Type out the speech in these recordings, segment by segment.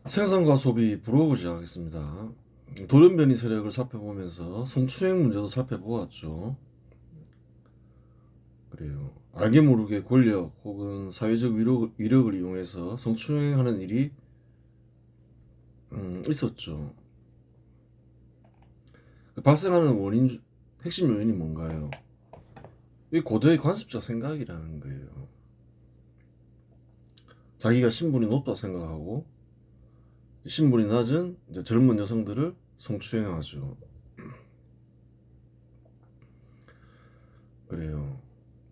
생산과 소비 브로그 시작하겠습니다. 돌연변이 세력을 살펴보면서 성추행 문제도 살펴보았죠. 그래요. 알게 모르게 권력 혹은 사회적 위력을 이용해서 성추행하는 일이 있었죠. 발생하는 핵심 요인이 뭔가요? 이 고대의 관습적 생각이라는 거예요. 자기가 신분이 높다 생각하고 신분이 낮은 이제 젊은 여성들을 성추행하죠. 그래요.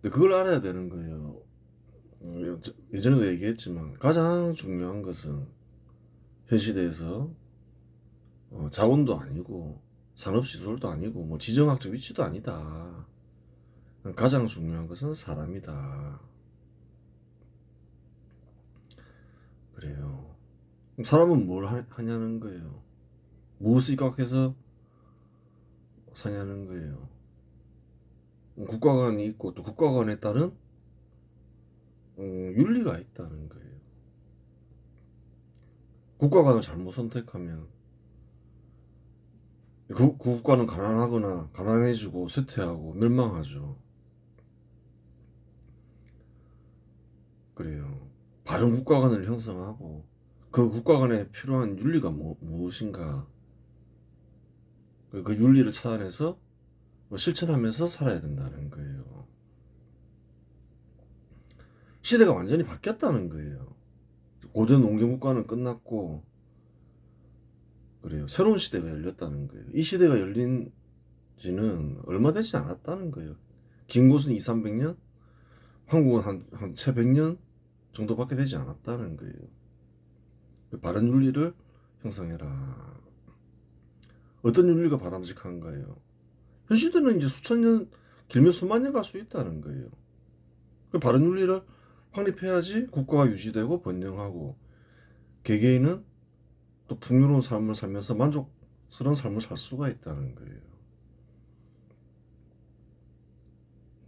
근데 그걸 알아야 되는 거예요. 예전에도 얘기했지만 가장 중요한 것은 현 시대에서 자원도 아니고 산업시설도 아니고 뭐 지정학적 위치도 아니다. 가장 중요한 것은 사람이다. 그래요. 그럼 사람은 뭘 하냐는 거예요. 무엇을 입각해서 사냐는 거예요. 국가관이 있고 또 국가관에 따른 윤리가 있다는 거예요. 국가관을 잘못 선택하면 그 국가는 가난하거나 가난해지고 쇠퇴하고 멸망하죠. 그래요. 바른 국가관을 형성하고 그 국가관에 필요한 윤리가 무엇인가 그 윤리를 찾아내서 실천하면서 살아야 된다는 거예요. 시대가 완전히 바뀌었다는 거예요. 고대 농경국가는 끝났고 그래요. 새로운 시대가 열렸다는 거예요. 이 시대가 열린 지는 얼마 되지 않았다는 거예요. 긴 곳은 2, 300년, 한국은 한 채 100년 정도밖에 되지 않았다는 거예요. 바른 윤리를 형성해라. 어떤 윤리가 바람직한가요? 현 시대는 이제 수천 년, 길면 수만 년 갈 수 있다는 거예요. 그 바른 윤리를 확립해야지 국가가 유지되고 번영하고 개개인은 또 풍요로운 삶을 살면서 만족스러운 삶을 살 수가 있다는 거예요.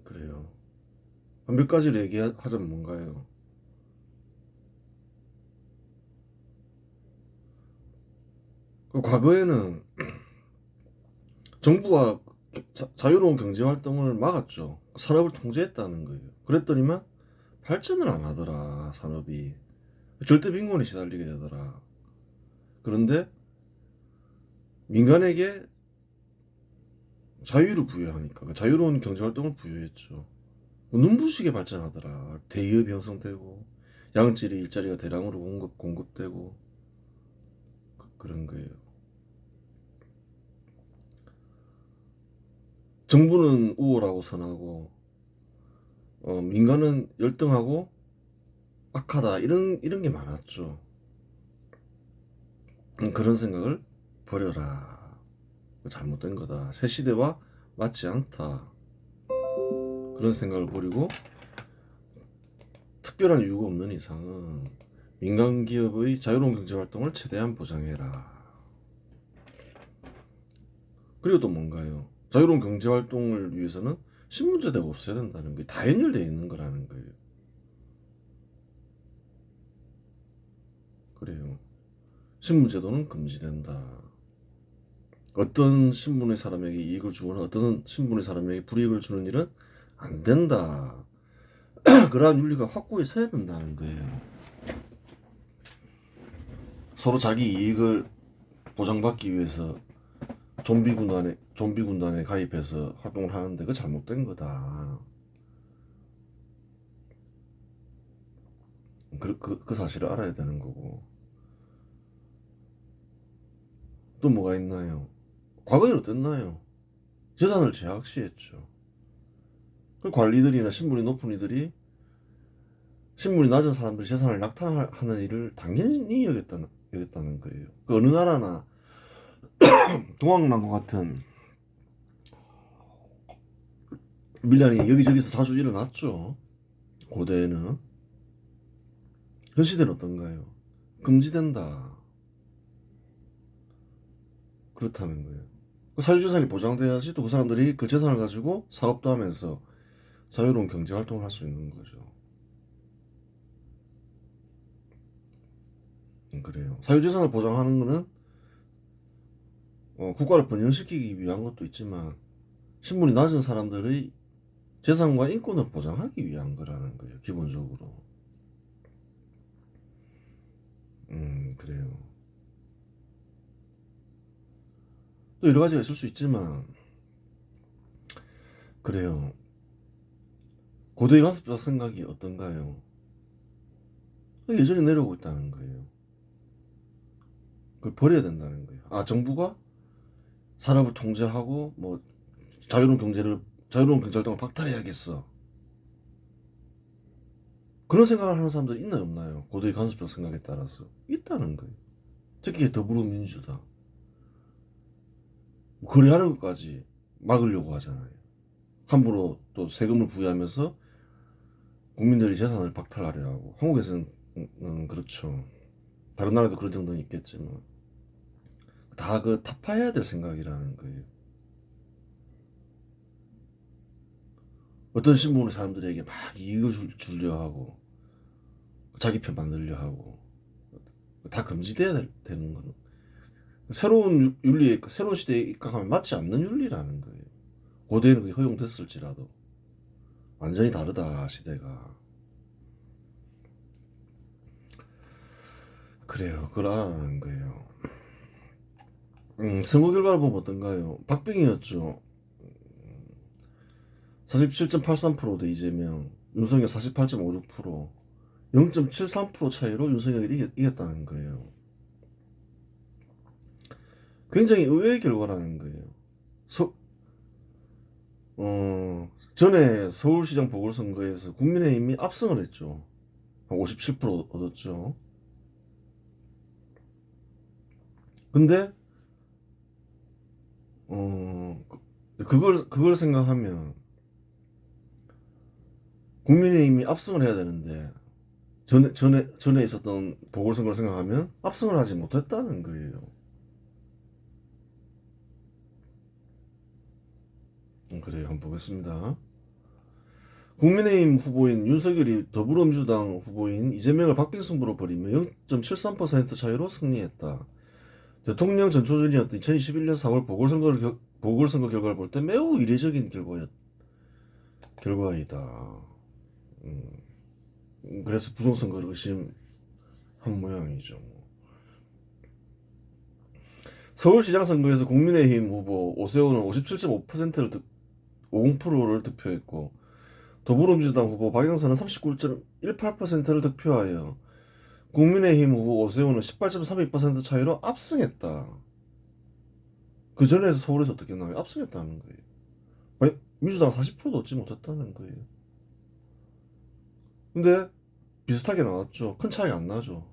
그래요. 몇 가지를 얘기하자면 뭔가요? 과거에는 정부가 자유로운 경제 활동을 막았죠. 산업을 통제했다는 거예요. 그랬더니만 발전을 안 하더라, 산업이. 절대 빈곤에 시달리게 되더라. 그런데 민간에게 자유를 부여하니까 그 자유로운 경제 활동을 부여했죠. 눈부시게 발전하더라. 대기업이 형성되고 양질의 일자리가 대량으로 공급되고 그런 거예요. 정부는 우월하고 선하고 민간은 열등하고 악하다 이런 게 많았죠. 그런 생각을 버려라. 잘못된 거다. 새 시대와 맞지 않다. 그런 생각을 버리고 특별한 이유가 없는 이상은 민간 기업의 자유로운 경제 활동을 최대한 보장해라. 그리고 또 뭔가요? 자유로운 경제 활동을 위해서는 신분제도가 없어야 된다는 게 다 연결되어 있는 거라는 거예요. 그래요. 신분제도는 금지된다. 어떤 신분의 사람에게 이익을 주거나 어떤 신분의 사람에게 불이익을 주는 일은 안 된다. 그러한 윤리가 확고히 서야 된다는 거예요. 서로 자기 이익을 보장받기 위해서 좀비 군단에 가입해서 활동을 하는데 그 잘못된 거다. 그 사실을 알아야 되는 거고. 또 뭐가 있나요? 과거에는 어땠나요? 재산을 제약시했죠. 그 관리들이나 신분이 높은 이들이 신분이 낮은 사람들이 재산을 낙탈하는 일을 당연히 여겼다는 거예요. 그 어느 나라나 동학난과 같은 밀란이 여기저기서 자주 일어났죠. 고대에는. 현 시대는 어떤가요? 금지된다. 그렇다는 거예요. 그 사유재산이 보장돼야지 또 그 사람들이 그 재산을 가지고 사업도 하면서 자유로운 경제 활동을 할 수 있는 거죠. 그래요. 사유재산을 보장하는 거는 국가를 번영시키기 위한 것도 있지만 신분이 낮은 사람들의 재산과 인권을 보장하기 위한 거라는 거예요. 기본적으로. 그래요. 또 여러 가지가 있을 수 있지만 그래요. 고도의 관습적 생각이 어떤가요? 예전에 내려오고 있다는 거예요. 그걸 버려야 된다는 거예요. 아, 정부가 산업을 통제하고 뭐 자유로운 경제 활동을 박탈해야겠어. 그런 생각을 하는 사람들이 있나요, 없나요? 고도의 관습적 생각에 따라서 있다는 거예요. 특히 더불어민주당 거래하는 것까지 막으려고 하잖아요. 함부로 또 세금을 부여하면서 국민들의 재산을 박탈하려 하고 한국에서는 그렇죠. 다른 나라도 그런 정도는 있겠지만 다 그 타파해야 될 생각이라는 거예요. 어떤 신분의 사람들에게 막 이익을 주려 하고 자기 편 만들려 하고 다 금지돼야 되는 거는 새로운 윤리에 새로운 시대에 입각하면 맞지 않는 윤리라는 거예요. 고대에는 그게 허용됐을지라도 완전히 다르다 시대가. 그래요. 그걸 알아라는 거예요. 선거 결과를 보면 어떤가요? 박빙이었죠. 47.83%대 이재명, 윤석열 48.56%, 0.73% 차이로 윤석열이 이겼다는 거예요. 굉장히 의외의 결과라는 거예요. 전에 서울시장 보궐선거에서 국민의힘이 압승을 했죠. 한 57% 얻었죠. 근데 그걸 생각하면 국민의힘이 압승을 해야 되는데 전에 있었던 보궐선거를 생각하면 압승을 하지 못했다는 거예요. 그래요. 한번 보겠습니다. 국민의힘 후보인 윤석열이 더불어민주당 후보인 이재명을 박빙승부로 벌이며 0.73% 차이로 승리했다. 대통령 전초전이었던 2021년 4월 보궐선거 결과를 볼 때 매우 이례적인 결과이다. 그래서 부정선거를 의심한 모양이죠. 서울시장 선거에서 국민의힘 후보 오세훈은 50%를 득표했고 더불어민주당 후보 박영선은 39.18%를 득표하여 국민의힘 후보 오세훈은 18.32% 차이로 압승했다. 그 전에서 서울에서 어떻게 나와요? 압승했다는 거예요. 민주당 40%도 얻지 못했다는 거예요. 근데 비슷하게 나왔죠. 큰 차이가 안 나죠.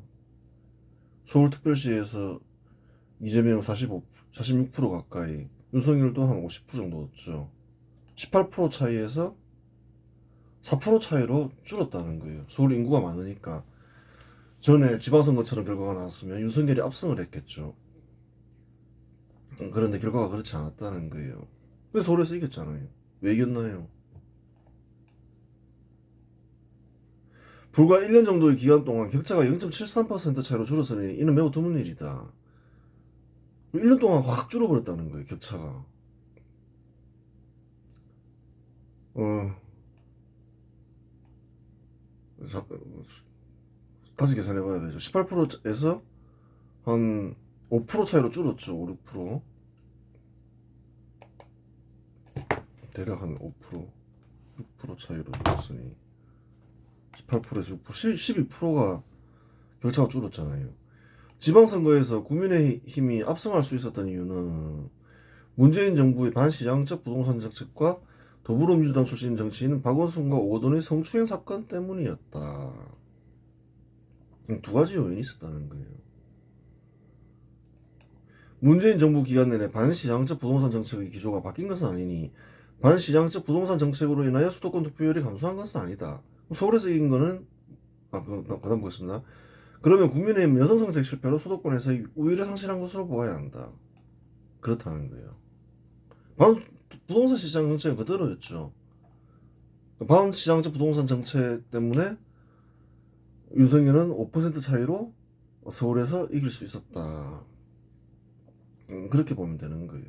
서울특별시에서 이재명 46% 가까이, 윤석열도 한 50% 정도 얻죠. 18% 차이에서 4% 차이로 줄었다는 거예요. 서울 인구가 많으니까. 전에 지방선거처럼 결과가 나왔으면 윤석열이 압승을 했겠죠. 그런데 결과가 그렇지 않았다는 거예요. 근데 서울에서 이겼잖아요. 왜 이겼나요? 불과 1년 정도의 기간 동안 격차가 0.73% 차이로 줄었으니 이는 매우 드문 일이다. 1년 동안 확 줄어버렸다는 거예요, 격차가. 다시 계산해봐야 되죠. 18%에서 한 5% 차이로 줄었죠. 5, 6%. 대략 한 5%, 6% 차이로 줄었으니 18%에서 6%, 12%가 격차가 줄었잖아요. 지방선거에서 국민의힘이 압승할 수 있었던 이유는 문재인 정부의 반시장적 부동산 정책과 더불어민주당 출신 정치인 박원순과 오거돈의 성추행 사건 때문이었다. 두 가지 요인이 있었다는 거예요. 문재인 정부 기간 내내 반시장적 부동산 정책의 기조가 바뀐 것은 아니니 반시장적 부동산 정책으로 인하여 수도권 득표율이 감소한 것은 아니다. 서울에서 이긴 거는 그다음 보겠습니다. 그러면 국민의힘 여성 정책 실패로 수도권에서 우위를 상실한 것으로 보아야 한다. 그렇다는 거예요. 부동산 시장 정책은 그대로였죠. 반시장적 부동산 정책 때문에 윤석열은 5% 차이로 서울에서 이길 수 있었다. 그렇게 보면 되는 거예요.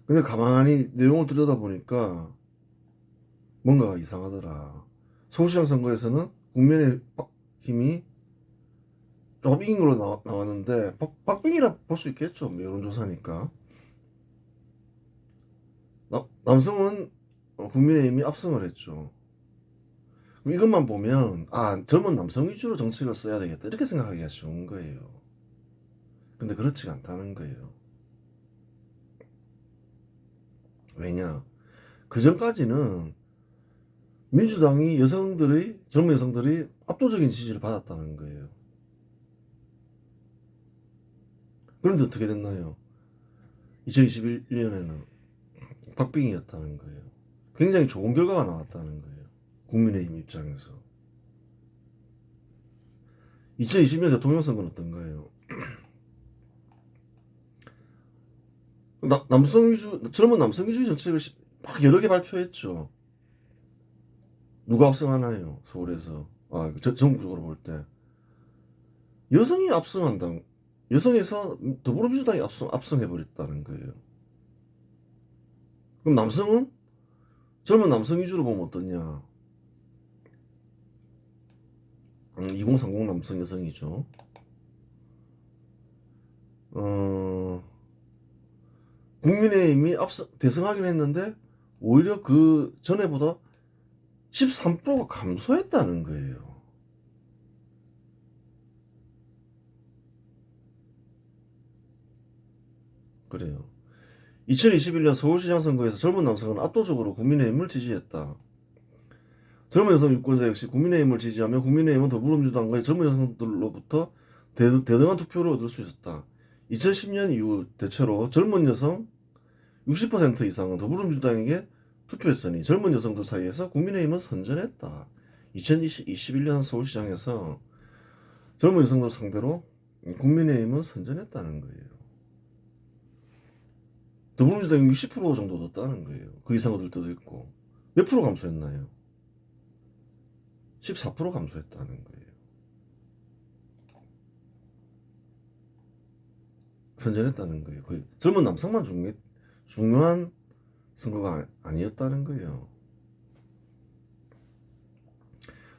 근데 가만히 내용을 들여다보니까 뭔가가 이상하더라. 서울시장 선거에서는 국민의힘이 조금 이긴 걸로 나왔는데 박빙이라 볼 수 있겠죠. 여론조사니까. 남성은 국민의힘이 압승을 했죠. 그럼 이것만 보면 젊은 남성 위주로 정책을 써야 되겠다 이렇게 생각하기가 쉬운 거예요. 근데 그렇지가 않다는 거예요. 왜냐? 그 전까지는 민주당이 젊은 여성들이 압도적인 지지를 받았다는 거예요. 그런데 어떻게 됐나요? 2021년에는 박빙이었다는 거예요. 굉장히 좋은 결과가 나왔다는 거예요. 국민의힘 입장에서. 2020년 대통령 선거는 어떤가요? 젊은 남성 위주 정책을 막 여러 개 발표했죠. 누가 압승하나요? 서울에서. 전국적으로 볼 때. 여성이 압승한다. 여성에서 더불어민주당이 압승해버렸다는 거예요. 그럼 남성은? 젊은 남성 위주로 보면 어떠냐? 2030 남성 여성이죠. 국민의힘이 대승하긴 했는데 오히려 그 전에보다 13%가 감소했다는 거예요. 그래요. 2021년 서울시장 선거에서 젊은 남성은 압도적으로 국민의힘을 지지했다. 젊은 여성 유권자 역시 국민의힘을 지지하며 국민의힘은 더불어민주당과의 젊은 여성들로부터 대등한 투표를 얻을 수 있었다. 2010년 이후 대체로 젊은 여성 60% 이상은 더불어민주당에게 투표했으니 젊은 여성들 사이에서 국민의힘은 선전했다. 2021년 서울시장에서 젊은 여성들 상대로 국민의힘은 선전했다는 거예요. 더불어민주당이 60% 정도 얻었다는 거예요. 그 이상 얻을 때도 있고. 몇 프로 감소했나요? 14% 감소했다는 거예요. 선전했다는 거예요. 그 젊은 남성만 중요한 선거가 아니었다는 거예요.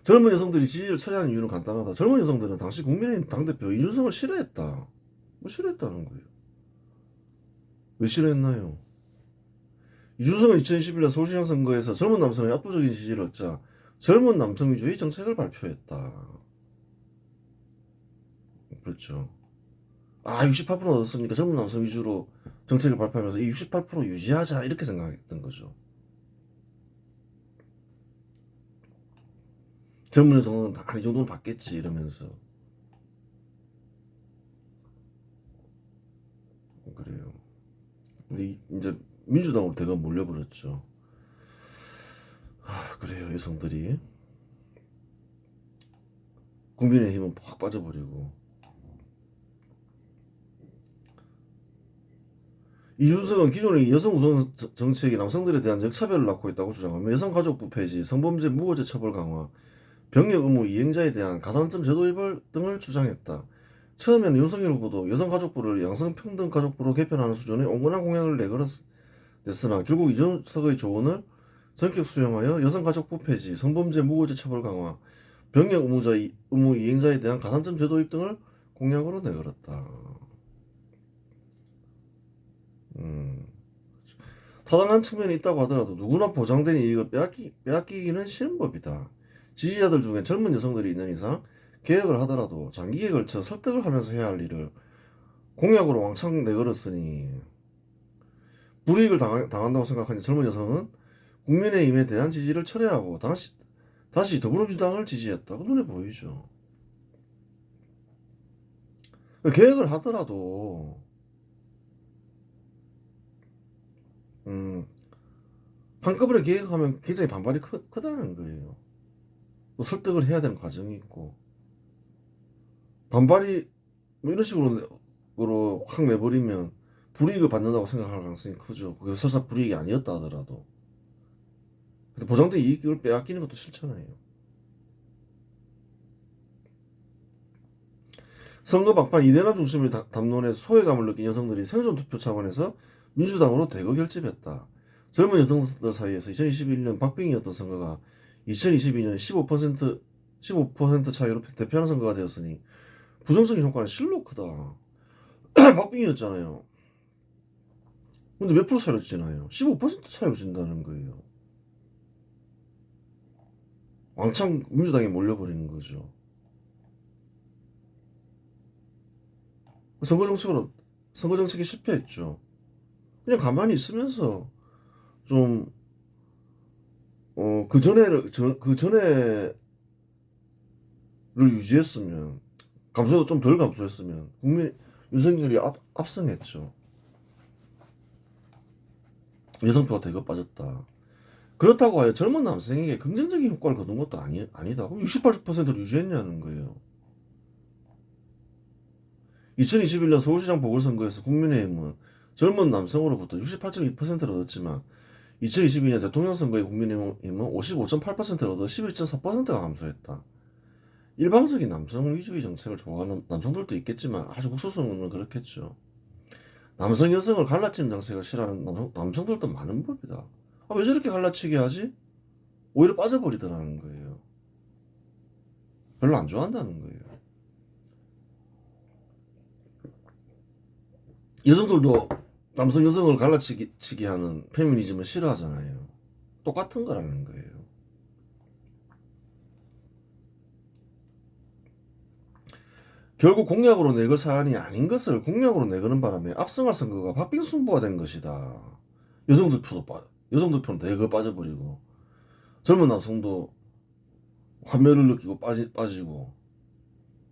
젊은 여성들이 지지를 철회한 이유는 간단하다. 젊은 여성들은 당시 국민의힘 당대표 이준석을 싫어했다. 싫어했다는 거예요. 왜 싫어했나요? 이준석은 2021년 서울시장 선거에서 젊은 남성의 압도적인 지지를 얻자 젊은 남성 위주의 정책을 발표했다. 그렇죠. 68% 얻었으니까 젊은 남성 위주로 정책을 발표하면서 이 68% 유지하자 이렇게 생각했던 거죠. 젊은 여성은 이 정도는 받겠지 이러면서. 그래요. 근데 이제 민주당으로 대거 몰려버렸죠. 그래요. 여성들이 국민의힘은 팍 빠져버리고 이준석은 기존의 여성 우선 정책이 남성들에 대한 역차별을 낳고 있다고 주장하며 여성가족부 폐지, 성범죄 무고죄 처벌 강화, 병역 의무 이행자에 대한 가산점 제도 위반 등을 주장했다. 처음에는 윤석열 후보도 여성가족부를 양성평등가족부로 개편하는 수준의 온건한 공약을 내걸었으나 결국 이준석의 조언을 전격 수용하여 여성가족부 폐지, 성범죄 무고죄 처벌 강화, 병역 의무 이행자에 대한 가산점 제도 도입 등을 공약으로 내걸었다. 타당한 측면이 있다고 하더라도 누구나 보장된 이익을 빼앗기기는 싫은 법이다. 지지자들 중에 젊은 여성들이 있는 이상 개혁을 하더라도 장기에 걸쳐 설득을 하면서 해야 할 일을 공약으로 왕창 내걸었으니 불이익을 당한다고 생각하는 젊은 여성은 국민의힘에 대한 지지를 철회하고 다시 더불어민주당을 지지했다고 눈에 보이죠. 개혁을 하더라도 한꺼번에 개혁하면 굉장히 반발이 크다는 거예요. 또 설득을 해야 되는 과정이 있고 반발이 이런 식으로 확 내버리면 불이익을 받는다고 생각할 가능성이 크죠. 그게 설사 불이익이 아니었다 하더라도. 보장된 이익을 빼앗기는 것도 싫잖아요. 선거 막판 이대남 중심의 담론에 소외감을 느낀 여성들이 생존 투표 차원에서 민주당으로 대거 결집했다. 젊은 여성들 사이에서 2021년 박빙이었던 선거가 2022년 15% 차이로 대표하는 선거가 되었으니 부정적인 효과는 실로 크다. 박빙이었잖아요. 근데 몇 프로 차이로 지나요? 15% 차이로 진다는 거예요. 왕창 민주당에 몰려버리는 거죠. 선거 정책이 실패했죠. 그냥 가만히 있으면서 좀 그 전에를 유지했으면 감소도 좀 덜 감소했으면 윤석열이 압승했죠. 여성표가 대거 빠졌다. 그렇다고 하여 젊은 남성에게 긍정적인 효과를 거둔 것도 아니다. 그럼 68%를 유지했냐는 거예요. 2021년 서울시장 보궐선거에서 국민의힘은 젊은 남성으로부터 68.2%를 얻었지만 2022년 대통령 선거에 국민의힘은 55.8%를 얻어 11.4%가 감소했다. 일방적인 남성 위주의 정책을 좋아하는 남성들도 있겠지만 아주 극소수는 그렇겠죠. 남성 여성을 갈라치는 정책을 싫어하는 남성들도 많은 법이다. 왜 저렇게 갈라치게 하지? 오히려 빠져버리더라는 거예요. 별로 안 좋아한다는 거예요. 여성들도 남성 여성을 갈라치게 하는 페미니즘을 싫어하잖아요. 똑같은 거라는 거예요. 결국 공약으로 내걸 사안이 아닌 것을 공약으로 내거는 바람에 압승할 선거가 박빙승부가 된 것이다. 여성들 표는 대거 빠져버리고 젊은 남성도 환멸을 느끼고 빠지고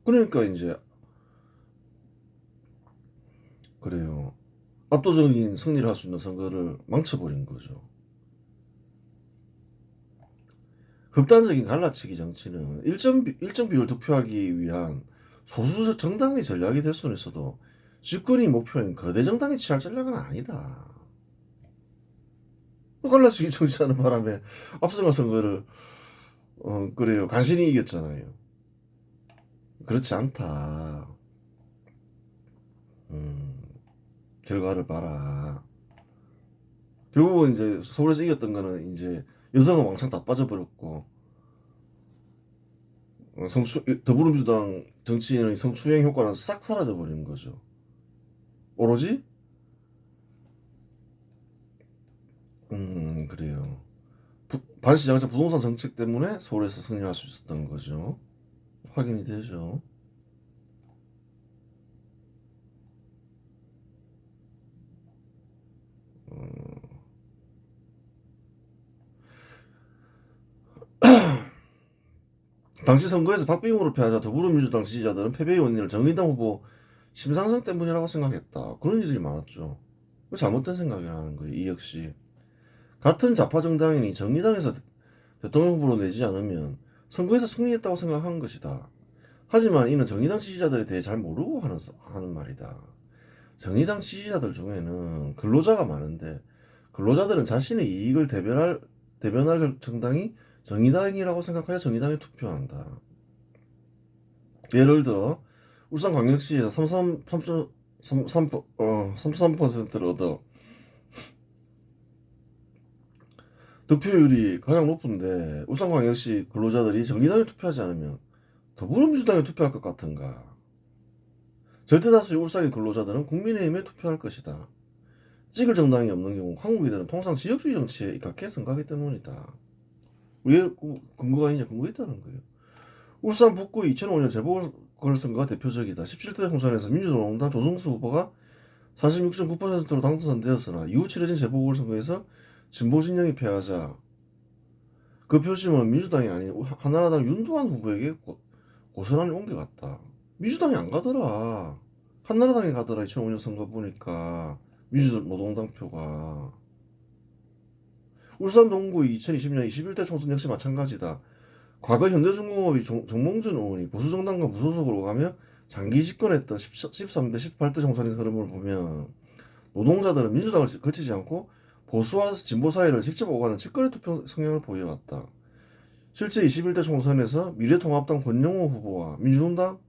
그러니까 이제 그래요. 압도적인 승리를 할 수 있는 선거를 망쳐버린 거죠. 극단적인 갈라치기 정치는 일정 비율 득표하기 위한 소수 정당의 전략이 될 수는 있어도 집권이 목표인 거대 정당이 취할 전략은 아니다. 갈라치기 정치하는 바람에 압승할 선거를 그래요. 간신히 이겼잖아요. 그렇지 않다. 결과를 봐라. 결국은 이제 서울에서 이겼던 거는 이제 여성은 왕창 다 빠져버렸고 더불어민주당 정치인의 성추행 효과는 싹 사라져버린 거죠. 오로지 그래요. 반시장자 부동산 정책 때문에 서울에서 승리할 수 있었던 거죠. 확인이 되죠. 당시 선거에서 박빙으로 패하자 더불어민주당 지지자들은 패배의 원인을 정의당 후보 심상정 때문이라고 생각했다. 그런 일들이 많았죠. 잘못된 생각이라는 거예요. 이 역시 같은 좌파 정당인이 정의당에서 대통령 후보로 내지 않으면 선거에서 승리했다고 생각한 것이다. 하지만 이는 정의당 지지자들에 대해 잘 모르고 하는 말이다. 정의당 지지자들 중에는 근로자가 많은데 근로자들은 자신의 이익을 대변할 정당이 정의당이라고 생각하여 정의당에 투표한다. 예를 들어 울산광역시에서 33%를 얻어 득표율이 가장 높은데 울산광역시 근로자들이 정의당에 투표하지 않으면 더불어민주당에 투표할 것 같은가? 절대다수의 울산의 근로자들은 국민의힘에 투표할 것이다. 찍을 정당이 없는 경우 한국인들은 통상 지역주의 정치에 입각해 선거하기 때문이다. 왜 근거가 있냐? 근거가 있다는 거예요. 울산 북구 2005년 재보궐선거가 대표적이다. 17대 총선에서 민주노동당 조성수 후보가 46.9%로 당선되었으나 이후 치러진 재보궐선거에서 진보 진영이 패하자 그 표심은 민주당이 아닌 한나라당 윤두환 후보에게 고스란히 옮겨갔다. 민주당이 안 가더라. 한나라당이 가더라. 2005년 선거 보니까 민주노동당 표가. 울산 동구 2020년 21대 총선 역시 마찬가지다. 과거 현대중공업이 정몽준 의원이 보수정당과 무소속으로 가며 장기 집권했던 13대 18대 총선의 흐름을 보면 노동자들은 민주당을 거치지 않고 보수와 진보 사이를 직접 오가는 직거래 투표 성향을 보여왔다. 실제 21대 총선에서 미래통합당 권영호 후보와 민주당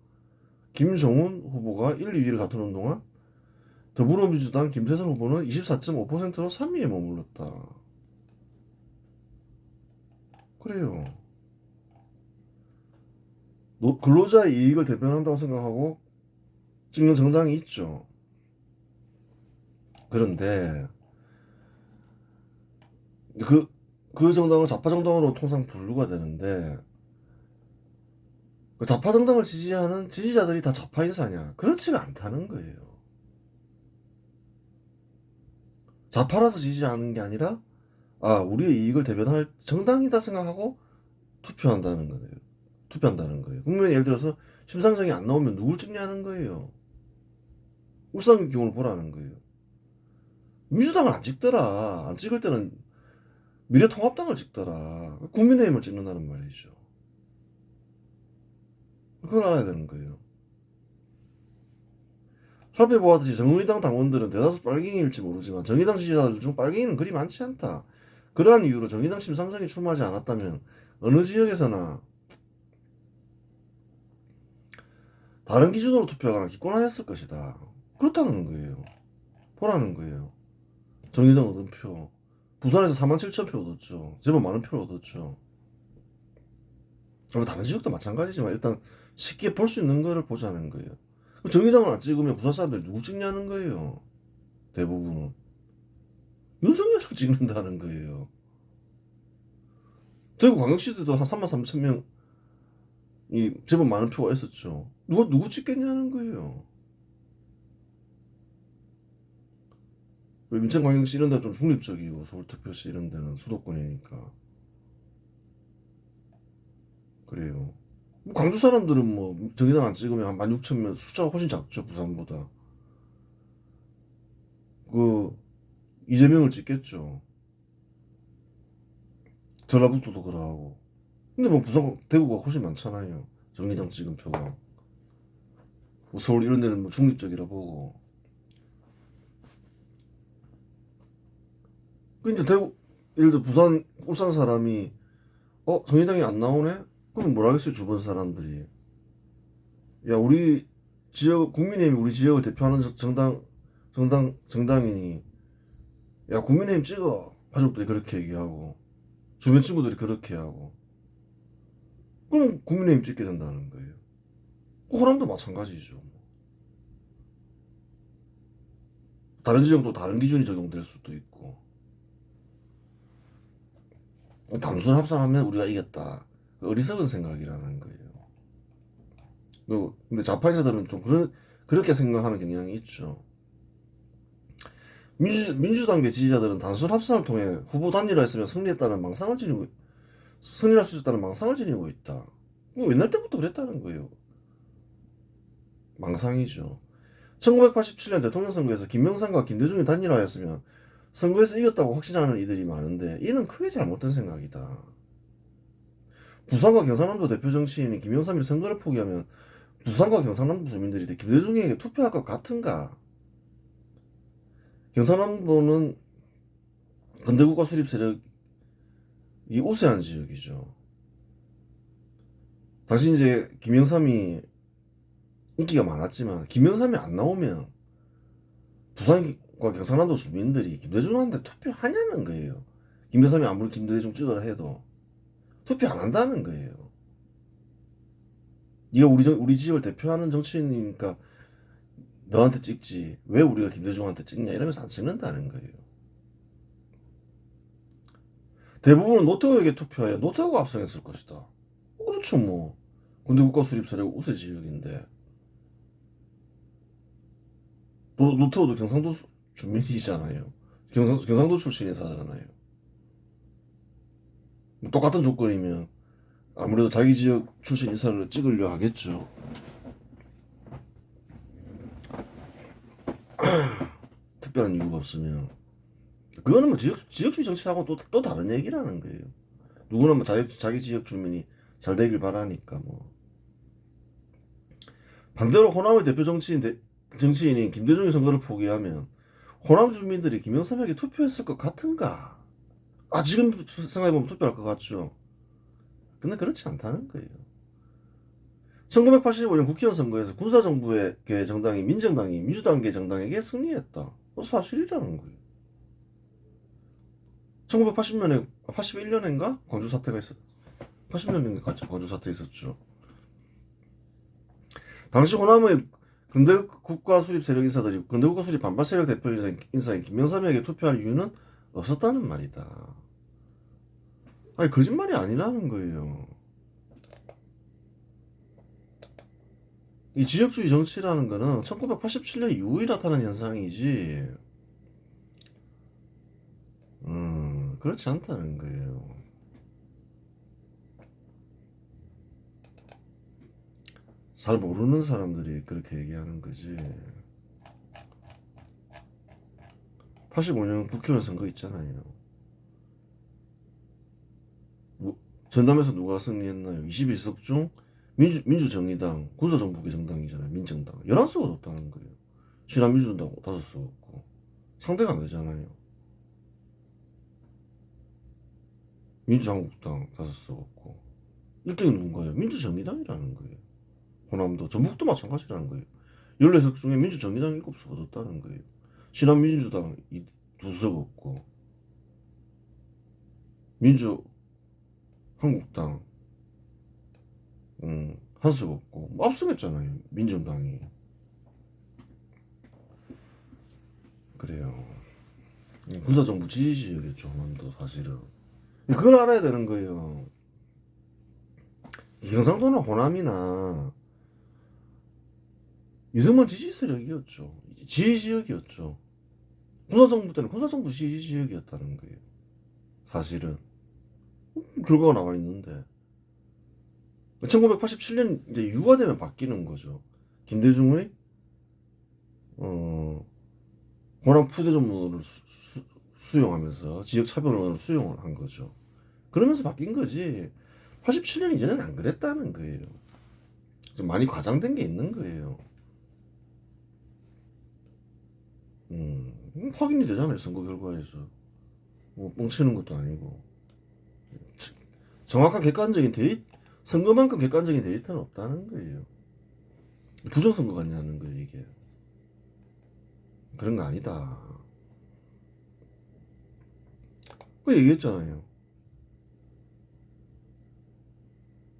김종훈 후보가 1, 2위를 다투는 동안 더불어민주당 김태선 후보는 24.5%로 3위에 머물렀다. 그래요. 근로자의 이익을 대변한다고 생각하고 찍는 정당이 있죠. 그런데 그 정당은 좌파 정당으로 통상 분류가 되는데 그 좌파 정당을 지지하는 지지자들이 다 좌파 인사냐? 그렇지가 않다는 거예요. 좌파라서 지지하는 게 아니라 우리의 이익을 대변할 정당이다 생각하고 투표한다는 거예요. 국민이 예를 들어서 심상정이 안 나오면 누굴 찍냐는 거예요. 울산 경우를 보라는 거예요. 민주당을 안 찍더라. 안 찍을 때는 미래통합당을 찍더라. 국민의힘을 찍는다는 말이죠. 그걸 알아야 되는 거예요. 살펴보았듯이 정의당 당원들은 대다수 빨갱이일지 모르지만 정의당 지지자들 중 빨갱이는 그리 많지 않다. 그러한 이유로 정의당 심상정이 출마하지 않았다면 어느 지역에서나 다른 기준으로 투표하거나 기권하였을 것이다. 그렇다는 거예요. 보라는 거예요. 정의당 얻은 표. 부산에서 47,000표 얻었죠. 제법 많은 표를 얻었죠. 다른 지역도 마찬가지지만 일단 쉽게 볼 수 있는 거를 보자는 거예요. 정의당을 안 찍으면 부산 사람들이 누구 찍냐는 거예요. 대부분은. 윤석열을 찍는다는 거예요. 대구광역시대도 한 33,000명 이 제법 많은 표가 있었죠. 누구 찍겠냐는 거예요. 민천광역시 이런 데는 좀 중립적이고 서울특별시 이런 데는 수도권이니까 그래요. 광주 사람들은 뭐 정의당 안 찍으면 한 16,000명 숫자가 훨씬 작죠. 부산보다. 이재명을 찍겠죠. 전라북도도 그러하고. 근데 뭐 부산 대구가 훨씬 많잖아요. 정의당 찍은 표가. 뭐 서울 이런 데는 뭐 중립적이라 보고. 이제 대구 예를 들어 부산 울산 사람이 정의당이 안 나오네? 그럼 뭐라 하겠어요 주변 사람들이. 야 우리 지역 국민의힘이 우리 지역을 대표하는 정당이니 야 국민의힘 찍어. 가족들이 그렇게 얘기하고 주변 친구들이 그렇게 하고 그럼 국민의힘 찍게 된다는 거예요. 호남도 마찬가지죠. 다른 지역도 다른 기준이 적용될 수도 있고 단순 합산하면 우리가 이겼다. 어리석은 생각이라는 거예요. 근데 좌파자들은 좀 그렇게 생각하는 경향이 있죠. 민주당계 지지자들은 단순 합산을 통해 후보 단일화했으면 승리할 수 있었다는 망상을 지니고 있다. 옛날 때부터 그랬다는 거예요. 망상이죠. 1987년 대통령 선거에서 김명삼과 김대중이 단일화했으면 선거에서 이겼다고 확신하는 이들이 많은데 이는 크게 잘못된 생각이다. 부산과 경상남도 대표 정치인이 김영삼이 선거를 포기하면 부산과 경상남도 주민들이 김대중에게 투표할 것 같은가? 경상남도는 근대국가 수립 세력이 우세한 지역이죠. 당시 이제 김영삼이 인기가 많았지만 김영삼이 안 나오면 부산과 경상남도 주민들이 김대중한테 투표하냐는 거예요. 김영삼이 아무리 김대중 찍으라 해도 투표 안 한다는 거예요. 네가 우리 지역을 대표하는 정치인이니까 너한테 찍지 왜 우리가 김대중한테 찍냐 이러면서 안 찍는다는 거예요. 대부분은 노태우에게 투표해 노태우가 앞서갔을 것이다. 그렇죠 뭐. 근데 국가 수립 세력 우세 지역인데 노태우도 경상도 주민이잖아요. 경상도 출신 인사잖아요. 똑같은 조건이면 아무래도 자기 지역 출신 인사를 찍으려 하겠죠. 특별한 이유가 없으면 그거는 뭐 지역주의 정치하고 또 다른 얘기라는 거예요. 누구나 뭐 자기 지역 주민이 잘 되길 바라니까 뭐. 반대로 호남의 대표 정치인인 김대중이 선거를 포기하면 호남 주민들이 김영삼에게 투표했을 것 같은가? 아, 지금 생각해보면 투표할 것 같죠. 근데 그렇지 않다는 거예요. 1985년 국회의원 선거에서 군사정부의 정당인 민정당이 민주당계 정당에게 승리했다. 사실이라는 거예요. 1980년에 81년인가 광주 사태가 있었. 80년인가 같이 광주 사태 있었죠. 당시 호남의 근대 국가 수립 세력 인사들이 근대 국가 수립 반발 세력 대표 인사인 김영삼에게 투표할 이유는 없었다는 말이다. 아니 거짓말이 아니라는 거예요. 이 지역주의 정치라는 거는 1987년 이후에 나타난 현상이지, 그렇지 않다는 거예요. 잘 모르는 사람들이 그렇게 얘기하는 거지. 85년 국회의원 선거 있잖아요. 전남에서 누가 승리했나요? 21석 중 민주정의당, 군사정부계 정당이잖아요. 민정당. 11석을 얻었다는 거예요. 신한민주당 5석 얻고. 상대가 안 되잖아요. 민주한국당 5석 얻고. 1등이 누군가요? 민주정의당이라는 거예요. 호남도, 전북도 마찬가지라는 거예요. 14석 중에 민주정의당 7석 얻었다는 거예요. 신한민주당 2석 얻고. 민주한국당 한석 없고 뭐 압승했잖아요. 민정당이. 그래요. 군사정부 지지지역이었죠. 호남도 사실은. 그걸 알아야 되는 거예요. 경상도나 호남이나 이승만 지지 세력이었죠. 지지지역이었죠. 군사정부 때는 군사정부 지지지역이었다는 거예요. 사실은. 결과가 나와 있는데 1987년 이제 유화되면 바뀌는 거죠. 김대중의 호남 푸대전문을 수용하면서 지역 차별론을 수용을 한 거죠. 그러면서 바뀐 거지. 87년 이전에는 안 그랬다는 거예요. 좀 많이 과장된 게 있는 거예요. 확인이 되잖아요. 선거 결과에서. 뭐 뻥치는 것도 아니고. 정확한 객관적인 선거만큼 객관적인 데이터는 없다는 거예요. 부정선거 같냐는 거예요, 이게. 그런 거 아니다. 그 얘기했잖아요.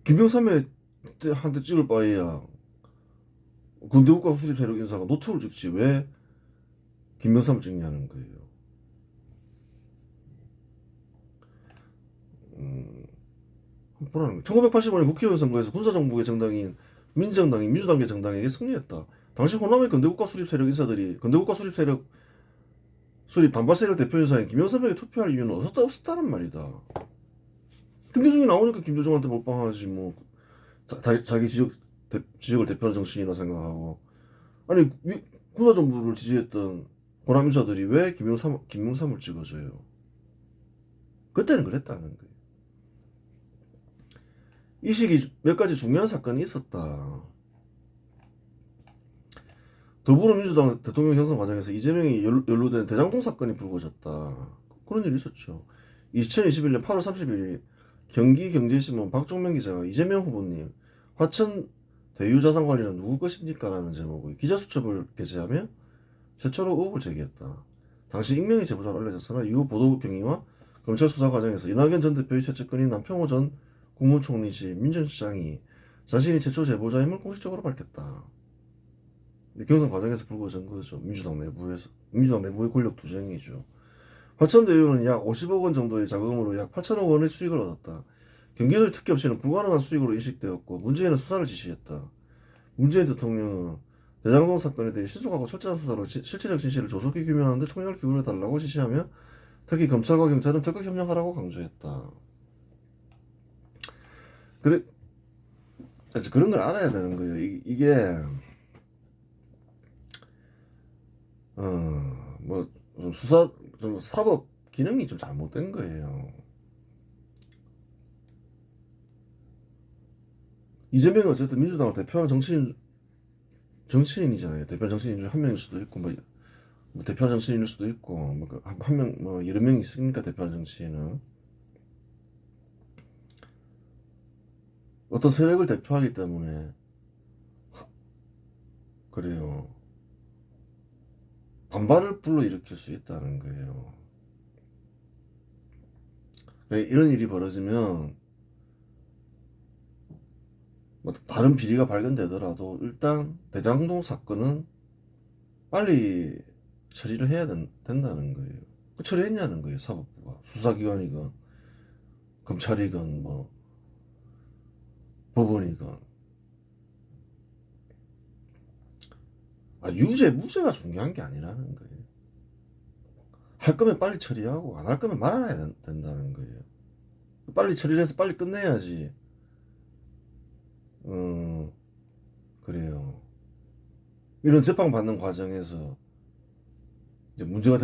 김병삼에 한테 찍을 바에야 군대국가 수립 세력 인사가 노트를 찍지 왜 김병삼을 찍냐는 거예요. 보라는 거예요. 1985년 국회의원 선거에서 군사정부의 정당인 민정당이 민주당계 정당에게 승리했다. 당시 호남의 근대국가 수립 세력 인사들이 근대국가 수립 세력 수립 반발 세력 대표 인사인 김영삼에게 투표할 이유는 없었다는 말이다. 김대중이 나오니까 김대중한테 몰빵하지 뭐. 자기 지역을 대표하는 정치인이라 생각하고. 아니 군사정부를 지지했던 호남 인사들이 왜 김영삼을 찍어줘요? 그때는 그랬다는 거예요. 이 시기 몇 가지 중요한 사건이 있었다. 더불어민주당 대통령 경선 과정에서 이재명이 연루된 대장동 사건이 불거졌다. 그런 일이 있었죠. 2021년 8월 30일 경기경제신문 박종명 기자가 이재명 후보님 화천 대유자산 관리는 누구 것입니까? 라는 제목의 기자수첩을 게재하며 최초로 의혹을 제기했다. 당시 익명의 제보자로 알려졌으나 이후 보도 경위와 검찰 수사 과정에서 이낙연 전 대표의 최측근인 남평호 전 국무총리 시 민정시장이 자신이 최초 제보자임을 공식적으로 밝혔다. 경선 과정에서 불거진 거죠. 민주당 내부의 권력 투쟁이죠. 화천대유는 약 50억 원 정도의 자금으로 약 8천억 원의 수익을 얻었다. 경기도의 특기 없이는 불가능한 수익으로 인식되었고 문재인은 수사를 지시했다. 문재인 대통령은 대장동 사건에 대해 신속하고 철저한 수사로 실체적 진실을 조속히 규명하는 데 총력을 기울여달라고 지시하며 특히 검찰과 경찰은 적극 협력하라고 강조했다. 그런 걸 알아야 되는 거예요. 이게 뭐 좀 사법 기능이 좀 잘못된 거예요. 이재명은 어쨌든 민주당을 대표하는 정치인이잖아요. 대표 정치인 중 한 명일 수도 있고 뭐 뭐 대표하는 정치인일 수도 있고 뭐한 명 뭐 여러 명 있으니까 대표하는 정치인은 어떤 세력을 대표하기 때문에 그래요. 반발을 불러일으킬 수 있다는 거예요. 이런 일이 벌어지면 뭐 다른 비리가 발견되더라도 일단 대장동 사건은 빨리 처리를 해야 된다는 거예요. 그 처리했냐는 거예요. 사법부가 수사기관이건 검찰이건 뭐 법원이건 유죄 무죄가 중요한 게 아니라는 거예요. 할 거면 빨리 처리하고 안 할 거면 말아야 된다는 거예요. 빨리 처리를 해서 빨리 끝내야지. 그래요. 이런 재판 받는 과정에서 이제 문제가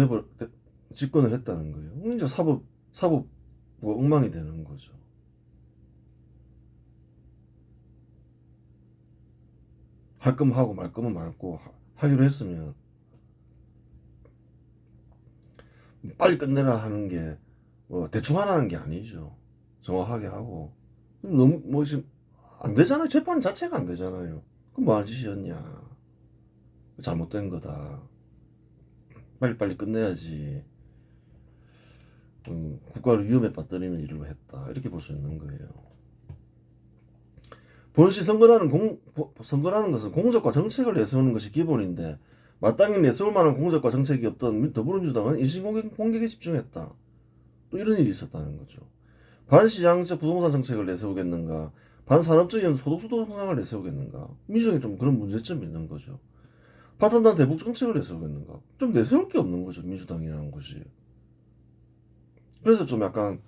집권을 했다는 거예요. 이제 사법부가 엉망이 되는 거죠. 할 거면 하고 말 거면 말고 하기로 했으면 빨리 끝내라 하는 게 뭐 대충 하라는 게 아니죠. 정확하게 하고 너무 뭐 지금 안 되잖아요. 재판 자체가 안 되잖아요. 그럼 뭐 하는 짓이었냐. 잘못된 거다. 빨리빨리 끝내야지. 국가를 위험에 빠뜨리는 일을 했다. 이렇게 볼 수 있는 거예요. 본시 선거라는 것은 공적과 정책을 내세우는 것이 기본인데 마땅히 내세울 만한 공적과 정책이 없던 더불어민주당은 인신공격에 집중했다. 또 이런 일이 있었다는 거죠. 반시장적 부동산 정책을 내세우겠는가, 반산업적인 소득주도 성장을 내세우겠는가, 민주당이 좀 그런 문제점이 있는 거죠. 파탄단 대북 정책을 내세우겠는가, 좀 내세울 게 없는 거죠. 민주당이라는 것이. 그래서 좀 약간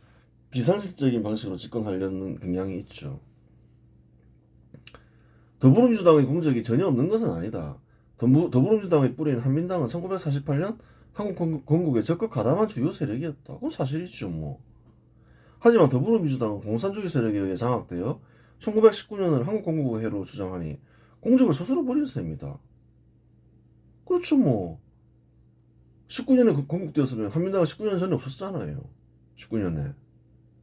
비상식적인 방식으로 집권하려는 경향이 있죠. 더불어민주당의 공적이 전혀 없는 것은 아니다. 더불어민주당의 뿌리인 한민당은 1948년 한국 건국에 적극 가담한 주요 세력이었다. 그건 사실이죠 뭐. 하지만 더불어민주당은 공산주의 세력에 의해 장악되어 1919년을 한국 건국의 해로 주장하니 공적을 스스로 버린 셈이다. 그렇죠 뭐. 19년에 건국되었으면 한민당은 19년 전에 없었잖아요. 19년에.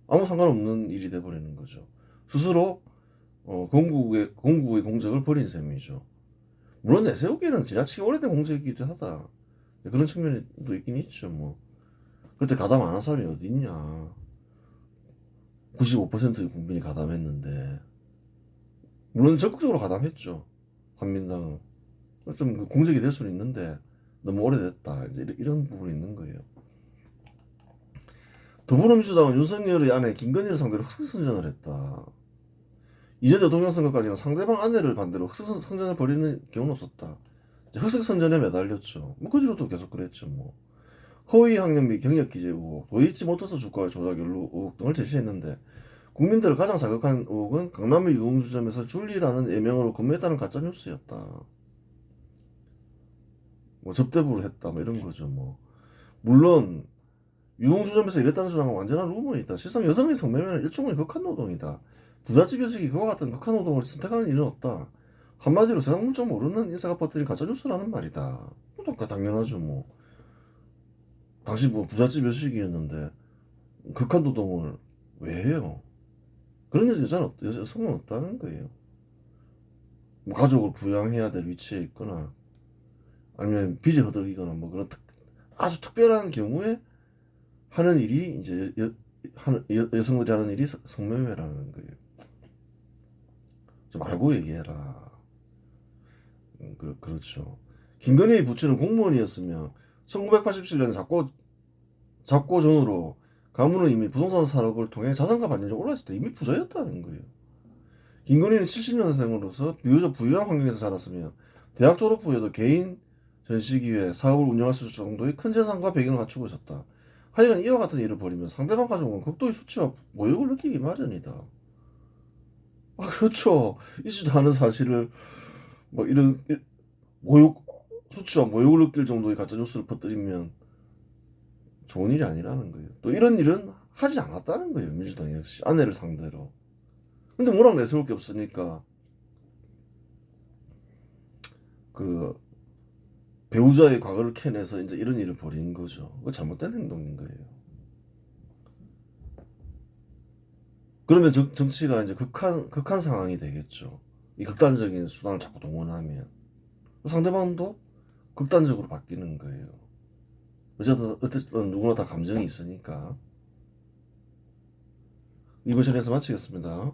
아무 상관없는 일이 돼버리는 거죠. 스스로 건국의 공적을 버린 셈이죠. 물론 내세우기에는 지나치게 오래된 공적이기도 하다. 그런 측면도 있긴 있죠 뭐. 그때 가담 안 한 사람이 어디 있냐. 95%의 국민이 가담했는데 물론 적극적으로 가담했죠. 한민당은 좀 공적이 될 수는 있는데 너무 오래됐다. 이제 이런 부분이 있는 거예요. 더불어민주당은 윤석열의 아내 김건희를 상대로 흑색선전을 했다. 이전 대통령 선거까지는 상대방 아내를 반대로 흑색선전을 벌이는 경우는 없었다. 흑색선전에 매달렸죠. 뭐 그 뒤로도 계속 그랬죠. 뭐 허위 학력 및 경력 기재 의혹, 도이치 모터스 주가 조작 연루 의혹 등을 제시했는데 국민들을 가장 자극한 의혹은 강남의 유흥주점에서 줄리라는 예명으로 근무했다는 가짜뉴스였다. 뭐 접대부를 했다 뭐 이런 거죠. 뭐 물론 유흥주점에서 일했다는 주장은 완전한 루머이다. 실상 여성의 성매매는 일종의 극한노동이다. 부잣집 여직이 그와 같은 극한노동을 선택하는 일은 없다. 한마디로 세상 물정 모르는 인사가 퍼뜨린 가짜뉴스라는 말이다. 그러니까 당연하죠 뭐. 당시 뭐 부잣집 여직이었는데 극한노동을 왜 해요? 그런 여성은 없다는 거예요. 뭐 가족을 부양해야 될 위치에 있거나 아니면 빚이 허덕이거나 뭐 그런 아주 특별한 경우에 하는 일이 이제 여성들이 하는 일이 성매매라는 거예요. 좀 알고 얘기해라. 그렇죠. 김건희 부친은 공무원이었으며 1987년 잡고 전후로 가문은 이미 부동산 산업을 통해 자산가 반열에 올랐을 때 이미 부자였다는 거예요. 김건희는 70년생으로서 비교적 부유한 환경에서 자랐으며 대학 졸업 후에도 개인 전시기회 사업을 운영할 수 있을 정도의 큰 재산과 배경을 갖추고 있었다. 하여간 이와 같은 일을 벌이면 상대방 가족은 극도의 수치와 모욕을 느끼기 마련이다. 그렇죠. 있지도 않은 사실을 뭐 이런 수치와 모욕을 느낄 정도의 가짜뉴스를 퍼뜨리면 좋은 일이 아니라는 거예요. 또 이런 일은 하지 않았다는 거예요. 민주당 역시 아내를 상대로. 근데 뭐랑 내세울 게 없으니까 그 배우자의 과거를 캐내서 이제 이런 일을 벌인 거죠. 그거 잘못된 행동인 거예요. 그러면 정치가 이제 극한 상황이 되겠죠. 이 극단적인 수단을 자꾸 동원하면 상대방도 극단적으로 바뀌는 거예요. 어쨌든 누구나 다 감정이 있으니까. 이번 시간에서 마치겠습니다.